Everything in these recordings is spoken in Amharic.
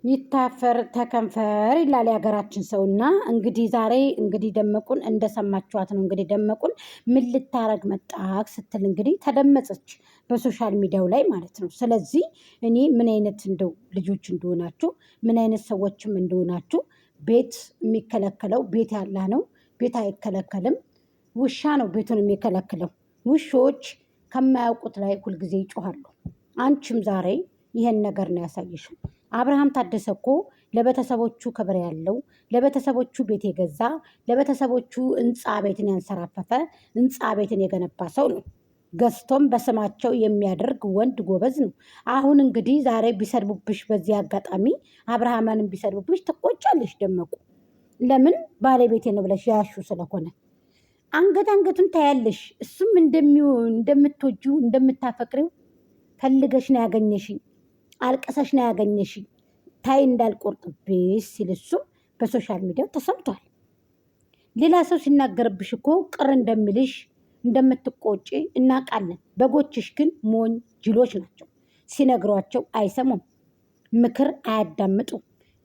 ይታፈር ተከንፈር ይላል የሀገራችን ሰውና እንግዲህ ዛሬ እንግዲህ ደመቁን እንደሰማችኋት ነው። እንግዲህ ደመቁን ምን ልታረግ መጣክ ስትል እንግዲህ ተደመጸች በሶሻል ሚዲያው ላይ ማለት ነው። ስለዚህ እኔ ምን አይነት እንደው ልጆች እንደሆናችሁ ምን አይነት ሰዎችም እንደሆናችሁ ቤት የሚከለከለው ቤት ያላ ነው። ቤት አይከለከልም። ውሻ ነው ቤቱን የሚከለክለው። ውሾች ከማያውቁት ላይ ሁልጊዜ ይጮሃሉ። አንቺም ዛሬ ይሄን ነገር ነው ያሳየሽው። አብርሃም ታደሰ እኮ ለቤተሰቦቹ ክብር ያለው ለቤተሰቦቹ ቤት የገዛ ለቤተሰቦቹ ህንፃ ቤትን ያንሰራፈፈ ህንፃ ቤትን የገነባ ሰው ነው። ገዝቶም በስማቸው የሚያደርግ ወንድ ጎበዝ ነው። አሁን እንግዲህ ዛሬ ቢሰድቡብሽ፣ በዚህ አጋጣሚ አብርሃማንን ቢሰድቡብሽ ትቆጫለሽ ደመቁ። ለምን ባለቤቴ ነው ብለሽ ያሹ ስለሆነ አንገቱን ታያለሽ። እሱም እንደምትወጂው እንደምታፈቅሪው ፈልገሽ ነው ያገኘሽኝ፣ አልቀሰሽ ነው ያገኘሽኝ፣ ታይ እንዳልቆርጥብሽ ሲል እሱም በሶሻል ሚዲያው ተሰምቷል። ሌላ ሰው ሲናገርብሽ እኮ ቅር እንደሚልሽ እንደምትቆጪ እናውቃለን። በጎችሽ ግን ሞኝ ጅሎች ናቸው። ሲነግሯቸው አይሰሙም፣ ምክር አያዳምጡም።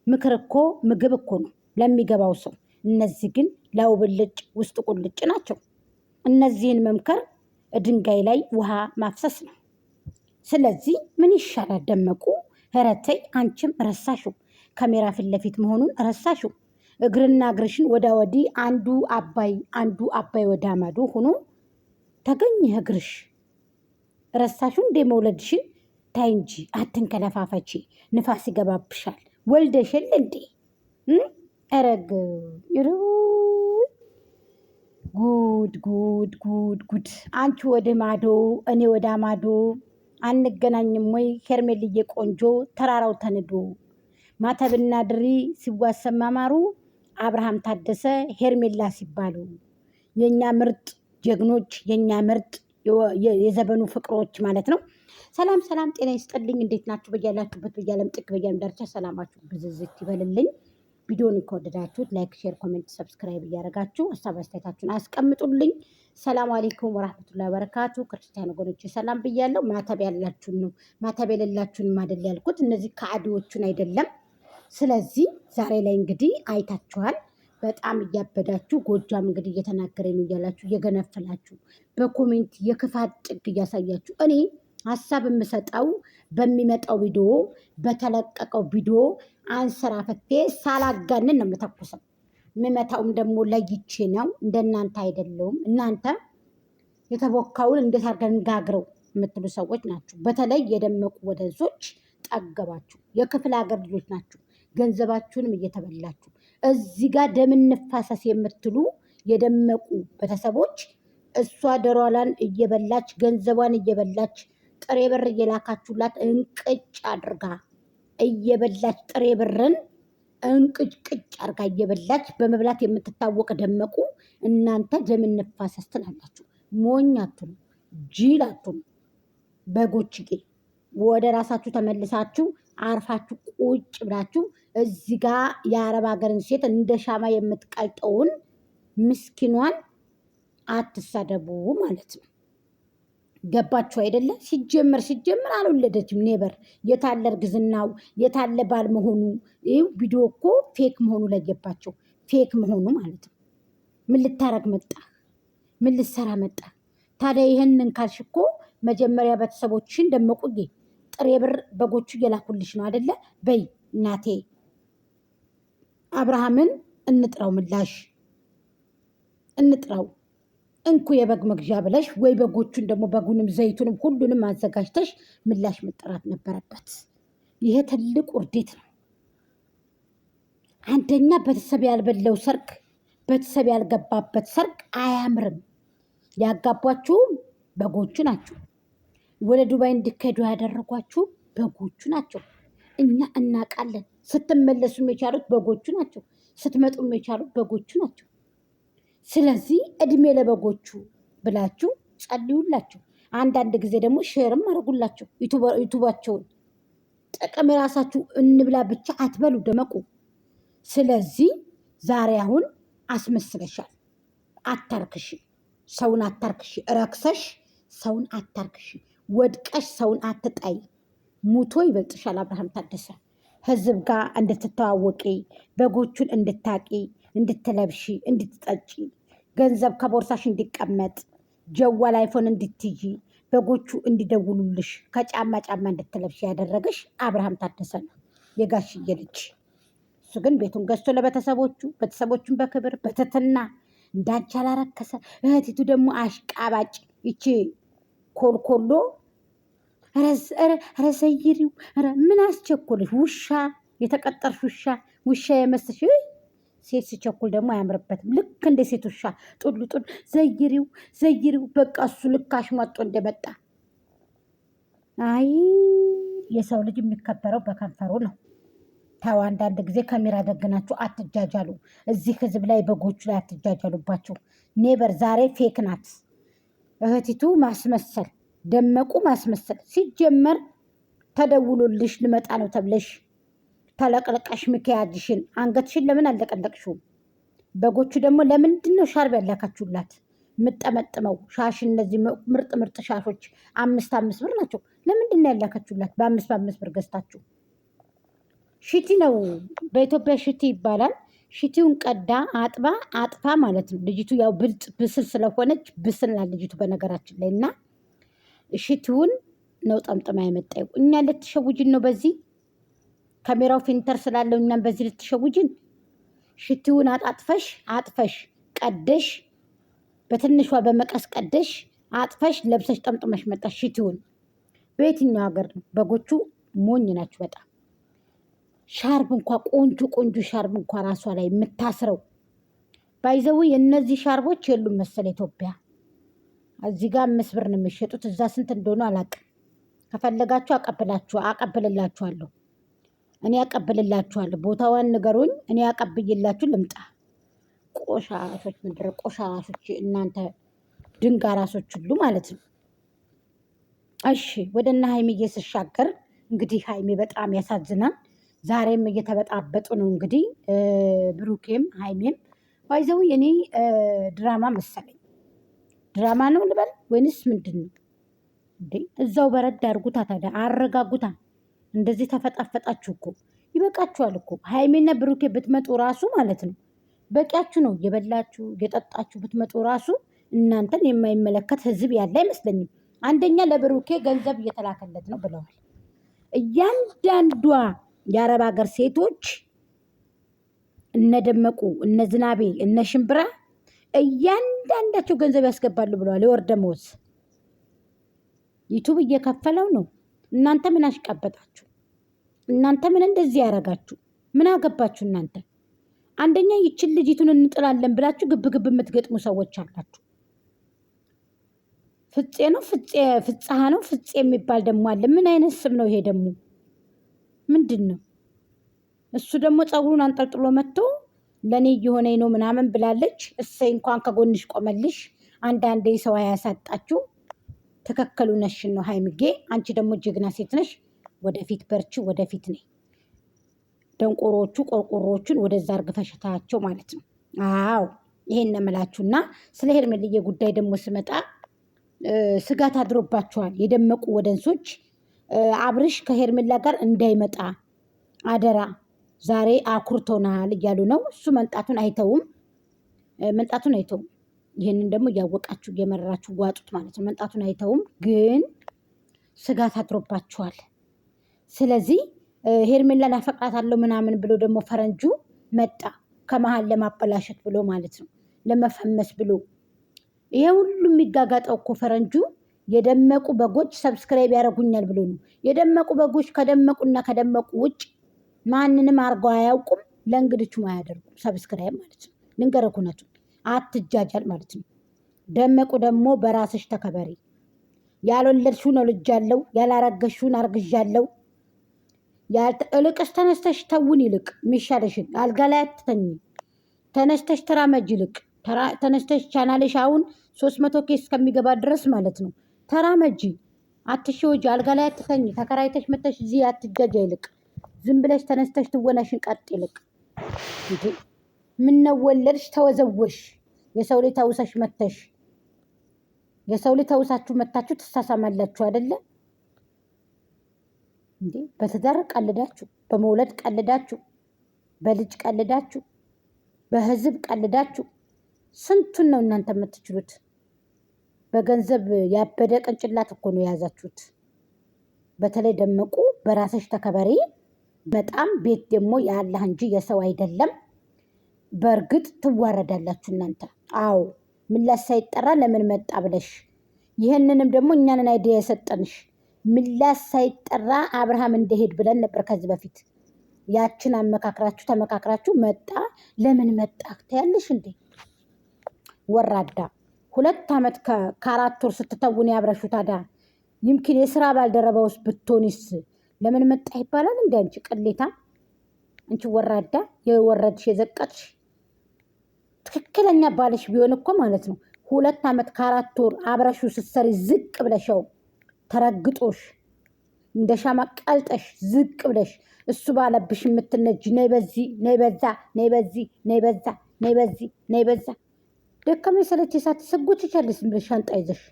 ምክር እኮ ምግብ እኮ ነው ለሚገባው ሰው። እነዚህ ግን ለውብልጭ ውስጥ ቁልጭ ናቸው። እነዚህን መምከር ድንጋይ ላይ ውሃ ማፍሰስ ነው። ስለዚህ ምን ይሻላል ደመቁ? ረተይ አንቺም ረሳሽው፣ ካሜራ ፊት ለፊት መሆኑን ረሳሽው። እግርና እግርሽን ወዳ ወዲህ አንዱ አባይ ወዳ ማዶ ሆኖ ተገኘ እግርሽ። ረሳሽው እንዴ መውለድሽን? ታይ እንጂ አትንከለፋፈቺ፣ ንፋስ ይገባብሻል። ወልደሽል እንዴ? ረግ ጉድ ጉድ ጉድ ጉድ! አንቺ ወደ ማዶ እኔ ወደ ማዶ አንገናኝም ወይ ሄርሜልዬ ቆንጆ? ተራራው ተንዶ ማተብና ድሪ ሲዋሰማ ማሩ አብርሃም ታደሰ ሄርሜላ ሲባሉ የኛ ምርጥ ጀግኖች፣ የኛ ምርጥ የዘበኑ ፍቅሮች ማለት ነው። ሰላም ሰላም፣ ጤና ይስጥልኝ። እንዴት ናችሁ? በያላችሁበት በያለም ጥግ በያለም ዳርቻ ሰላማችሁ ብዝዝት ይበልልኝ። ቪዲዮን ከወደዳችሁት ላይክ፣ ሼር፣ ኮሜንት፣ ሰብስክራይብ እያደረጋችሁ ሀሳብ አስተያየታችሁን አስቀምጡልኝ። ሰላም አሌይኩም ወራህመቱላሂ ወበረካቱ። ክርስቲያን ወገኖች ሰላም ብያለሁ። ማተብ ያላችሁን ነው፣ ማተብ የሌላችሁንም አይደል ያልኩት፣ እነዚህ ከአዲዎቹን አይደለም። ስለዚህ ዛሬ ላይ እንግዲህ አይታችኋል። በጣም እያበዳችሁ ጎጃም እንግዲህ እየተናገረ ነው እያላችሁ እየገነፈላችሁ በኮሜንት የክፋት ጥግ እያሳያችሁ እኔ ሀሳብ የምሰጠው በሚመጣው ቪዲዮ በተለቀቀው ቪዲዮ አንሰራፈቴ ሳላጋንን ነው የምተኩሰው። የምመታውም ደግሞ ለይቼ ነው። እንደናንተ አይደለውም። እናንተ የተቦካውን እንዴት አድርገን ጋግረው የምትሉ ሰዎች ናችሁ። በተለይ የደመቁ ወደንሶች ጠገባችሁ። የክፍለ ሀገር ልጆች ናችሁ። ገንዘባችሁንም እየተበላችሁ እዚህ ጋር ደም እንፋሰስ የምትሉ የደመቁ ቤተሰቦች እሷ ደሯላን እየበላች ገንዘቧን እየበላች ጥሬ ብር እየላካችሁላት እንቅጭ አድርጋ እየበላች ጥሬ ብርን እንቅጭቅጭ አድርጋ እየበላች በመብላት የምትታወቅ ደመቁ እናንተ ደም እንፋሰስ ትላላችሁ። ሞኝ አትሉ፣ ጅል አትሉ። በጎችጌ ወደ ራሳችሁ ተመልሳችሁ አርፋችሁ ቁጭ ብላችሁ እዚህ ጋ የአረብ ሀገርን ሴት እንደ ሻማ የምትቀልጠውን ምስኪኗን አትሳደቡ ማለት ነው። ገባችሁ አይደለ? ሲጀመር አልወለደችም። ኔበር የታለ እርግዝናው የታለ ባል መሆኑ? ይህ ቪዲዮ እኮ ፌክ መሆኑ ለየባቸው። ፌክ መሆኑ ማለት ነው። ምን ልታረግ መጣ? ምን ልሰራ መጣ? ታዲያ ይህንን ካልሽ እኮ መጀመሪያ ቤተሰቦችን ደመቁዬ ጥሬ ብር በጎቹ እየላኩልሽ ነው አይደለ? በይ እናቴ አብርሃምን እንጥራው፣ ምላሽ እንጥራው እንኩ የበግ መግዣ ብለሽ ወይ በጎቹን ደግሞ በጉንም ዘይቱንም ሁሉንም አዘጋጅተሽ ምላሽ መጠራት ነበረበት። ይሄ ትልቅ ውርዴት ነው። አንደኛ ቤተሰብ ያልበለው ሰርግ፣ ቤተሰብ ያልገባበት ሰርግ አያምርም። ያጋቧችሁም በጎቹ ናቸው። ወደ ዱባይ እንዲካሄዱ ያደረጓችሁ በጎቹ ናቸው። እኛ እናውቃለን። ስትመለሱም የቻሉት በጎቹ ናቸው። ስትመጡም የቻሉት በጎቹ ናቸው። ስለዚህ እድሜ ለበጎቹ ብላችሁ ጸልዩላቸው። አንዳንድ ጊዜ ደግሞ ሼርም አድርጉላቸው ዩቱባቸውን። ጥቅም የራሳችሁ እንብላ ብቻ አትበሉ ደመቁ። ስለዚህ ዛሬ አሁን አስመስለሻል። አታርክሽ፣ ሰውን አታርክሽ። ረክሰሽ ሰውን አታርክሽ። ወድቀሽ ሰውን አትጣይ። ሙቶ ይበልጥሻል አብርሃም ታደሰ። ህዝብ ጋር እንድትተዋወቂ፣ በጎቹን እንድታቂ፣ እንድትለብሺ፣ እንድትጠጪ፣ ገንዘብ ከቦርሳሽ እንዲቀመጥ፣ ጀዋል አይፎን እንድትይዢ፣ በጎቹ እንዲደውሉልሽ፣ ከጫማ ጫማ እንድትለብሽ ያደረገሽ አብርሃም ታደሰ ነው፣ የጋሽዬ ልጅ። እሱ ግን ቤቱን ገዝቶ ለቤተሰቦቹ፣ ቤተሰቦቹን በክብር በትህትና እንዳንቺ አላረከሰ። እህቲቱ ደግሞ አሽቃባጭ ይቺ ኮልኮሎ ኧረ ዘይሪው ኧረ ምን አስቸኮልሽ? ውሻ የተቀጠርሽ ውሻ የመስልሽ ሴት ሲቸኩል ደግሞ አያምርበትም። ልክ እንደ ሴት ውሻ ጡሉ ዘይሪው በቃ እሱ ልካሽ መጦ እንደመጣ። አይ የሰው ልጅ የሚከበረው በከንፈሩ ነው። ተው አንዳንድ ጊዜ ካሜራ ደግናችሁ አትጃጃሉ። እዚህ ህዝብ ላይ በጎቹ ላይ አትጃጃሉባቸው። ኔበር ዛሬ ፌክ ናት እህቲቱ። ማስመሰል ደመቁ ማስመሰል። ሲጀመር ተደውሎልሽ ልመጣ ነው ተብለሽ ተለቅለቀሽ ምክያጅሽን አንገትሽን ለምን አለቀለቅሽውም? በጎቹ ደግሞ ለምንድን ነው ሻርብ ያላካችሁላት? የምጠመጥመው ሻሽ እነዚህ ምርጥ ሻሾች 5 ብር ናቸው። ለምንድን ነው ያላካችሁላት? በ5 ብር ገዝታችሁ ሽቲ ነው በኢትዮጵያ ሽቲ ይባላል። ሽቲውን ቀዳ አጥፋ ማለት ነው። ልጅቱ ያው ብልጥ ብስል ስለሆነች ብስልና ልጅቱ በነገራችን ላይ እና ሽቲውን ነው ጠምጥማ የመጣው። እኛ ልትሸውጅን ነው በዚህ ካሜራው ፊልተር ስላለው እኛም በዚህ ልትሸውጅን። ሽቲውን አጥፈሽ ቀደሽ በትንሿ በመቀስ ቀደሽ አጥፈሽ ለብሰሽ ጠምጥመሽ መጣሽ ሽቲውን። በየትኛው ሀገር ነው? በጎቹ ሞኝ ናችሁ በጣም። ሻርብ እንኳ ቆንጆ ሻርብ እንኳ ራሷ ላይ የምታስረው ባይዘው የእነዚህ ሻርቦች የሉም መሰለ ኢትዮጵያ። እዚህ ጋር 5 ብር ነው የሚሸጡት፣ እዛ ስንት እንደሆነ አላውቅም። ከፈለጋችሁ አቀብልላችኋለሁ። እኔ አቀብልላችኋለሁ። ቦታዋን ንገሩኝ፣ እኔ አቀብይላችሁ ልምጣ። ቆሻሾች፣ ምድረ ቆሻሾች እናንተ ድንጋ ራሶች ሁሉ ማለት ነው። እሺ ወደና ሀይሚዬ ስሻገር እንግዲህ ሀይሚ በጣም ያሳዝናል። ዛሬም እየተበጣበጡ ነው እንግዲህ ብሩኬም ሀይሜም። ባይዘው የኔ ድራማ መሰለኝ። ድራማ ነው ልበል ወይንስ ምንድን ነው እንዴ? እዛው በረድ አድርጉታ ታዲያ፣ አረጋጉታ። እንደዚህ ተፈጣፈጣችሁ እኮ ይበቃችኋል እኮ። ሀይሜና ብሩኬ ብትመጡ ራሱ ማለት ነው በቂያችሁ ነው። እየበላችሁ እየጠጣችሁ ብትመጡ ራሱ እናንተን የማይመለከት ህዝብ ያለ አይመስለኝም። አንደኛ ለብሩኬ ገንዘብ እየተላከለት ነው ብለዋል። እያንዳንዷ የአረብ ሀገር ሴቶች እነደመቁ እነ ዝናቤ እነ ሽምብራ እያንዳንዳቸው ገንዘብ ያስገባሉ ብለዋል። የወር ደመወዝ ዩቱብ እየከፈለው ነው። እናንተ ምን አሽቃበጣችሁ? እናንተ ምን እንደዚህ ያደረጋችሁ? ምን አገባችሁ እናንተ? አንደኛ ይችን ልጅቱን እንጥላለን ብላችሁ ግብግብ የምትገጥሙ ሰዎች አላችሁ። ፍፄ ነው ፍጽሃ ነው ፍፄ የሚባል ደግሞ አለ። ምን አይነት ስም ነው ይሄ ደግሞ? ምንድን ነው እሱ ደግሞ? ፀጉሩን አንጠልጥሎ መጥቶ ለእኔ እየሆነኝ ነው ምናምን ብላለች። እሰይ እንኳን ከጎንሽ ቆመልሽ። አንዳንዴ ሰው አያሳጣችሁ። ትክክሉ ነሽን ነው ሀይሚጌ። አንቺ ደግሞ ጀግና ሴት ነሽ። ወደፊት በርቺ፣ ወደፊት ነይ። ደንቆሮቹ ቆርቆሮቹን ወደዛ እርግፈሽታቸው ማለት ነው። አዎ ይሄን ነምላችሁና ስለ ሄርሜልዬ ጉዳይ ደግሞ ስመጣ ስጋት አድሮባቸዋል የደመቁ ወደንሶች። አብርሽ ከሄርሜላ ጋር እንዳይመጣ አደራ፣ ዛሬ አኩርቶናል እያሉ ነው። እሱ መንጣቱን አይተውም። ይህንን ደግሞ እያወቃችሁ እየመረራችሁ ዋጡት ማለት ነው። መንጣቱን አይተውም፣ ግን ስጋት አድሮባቸዋል። ስለዚህ ሄርሜላን አፈቅራታለሁ ምናምን ብሎ ደግሞ ፈረንጁ መጣ ከመሀል ለማበላሸት ብሎ ማለት ነው፣ ለመፈመስ ብሎ። ይሄ ሁሉ የሚጋጋጠው እኮ ፈረንጁ የደመቁ በጎች ሰብስክራይብ ያደርጉኛል ብሎ ነው። የደመቁ በጎች ከደመቁ ውጭ ማንንም አርገው አያውቁም። ለእንግድቹም አያደርጉም ሰብስክራይብ ማለት ነው። ልንገረኩ ናቸው። አትጃጃል ማለት ነው። ደመቁ ደግሞ በራስሽ ተከበሪ። ያልወለድሽውን ወልጃለሁ፣ ያላረገሽውን አርግዣለሁ። እልቅስ ተነስተሽ ተውን። ይልቅ የሚሻለሽን አልጋ ላይ አትተኝ። ተነስተሽ ተራመጅ። ይልቅ ተነስተሽ ቻናልሽ አሁን 300 ኬስ እስከሚገባ ድረስ ማለት ነው ተራመጂ። አትሸወጂ። አልጋ ላይ አትተኝ። ተከራይተሽ መተሽ እዚህ አትጃጃ። ይልቅ ዝም ብለሽ ተነስተሽ ትወናሽን ቀጥ። ይልቅ ምነው ወለድሽ ተወዘወሽ። የሰው ልጅ ተውሰሽ መተሽ የሰው ልጅ ተውሳችሁ መታችሁ ትሳሳማላችሁ አይደለ? እንዴ? በትዳር ቀልዳችሁ፣ በመውለድ ቀልዳችሁ፣ በልጅ ቀልዳችሁ፣ በህዝብ ቀልዳችሁ ስንቱን ነው እናንተ የምትችሉት? በገንዘብ ያበደ ቅንጭላት እኮ ነው የያዛችሁት። በተለይ ደመቁ በራስሽ ተከበሪ። በጣም ቤት ደግሞ የአላህ እንጂ የሰው አይደለም። በእርግጥ ትዋረዳላችሁ እናንተ። አዎ ምላሽ ሳይጠራ ለምን መጣ ብለሽ ይህንንም ደግሞ እኛንን አይዲያ የሰጠንሽ ምላሽ ሳይጠራ አብርሃም እንደሄድ ብለን ነበር ከዚህ በፊት። ያችን አመካክራችሁ ተመካክራችሁ መጣ። ለምን መጣ ትያለሽ እንዴ? ወራዳ 2 ዓመት ከ4 ወር ስትተውን ያብረሹ። ታዲያ ይምኪን የስራ ባልደረባ ውስጥ ብትሆኒስ ለምን መጣ ይባላል እንዴ? አንቺ ቅሌታ፣ አንቺ ወራዳ፣ የወረድሽ የዘቀጥሽ። ትክክለኛ ባልሽ ቢሆን እኮ ማለት ነው 2 ዓመት ከ4 ወር አብረሹ ስትሰሪ ዝቅ ብለሽው ተረግጦሽ እንደ ሻማ ቀልጠሽ ዝቅ ብለሽ እሱ ባለብሽ የምትነጅ ነይ በዚህ ነይ በዛ ነይ በዚህ ነይ በዛ ነይ በዚህ ነይ በዛ ደከመኝ ሰለቸኝ ሳትሰጎች ይቻለሽ ብለሽ ሻንጣ ይዘሽ።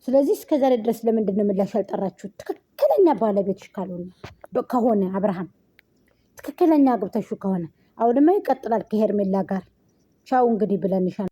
ስለዚህ እስከዛሬ ድረስ ለምንድን ነው ምላሽ ያልጠራችሁት? ትክክለኛ ባለቤትሽ ካልሆነ ከሆነ አብርሃም ትክክለኛ አግብተሹ ከሆነ አሁንማ ይቀጥላል ከሄርሜላ ጋር። ቻው እንግዲህ ብለንሻል።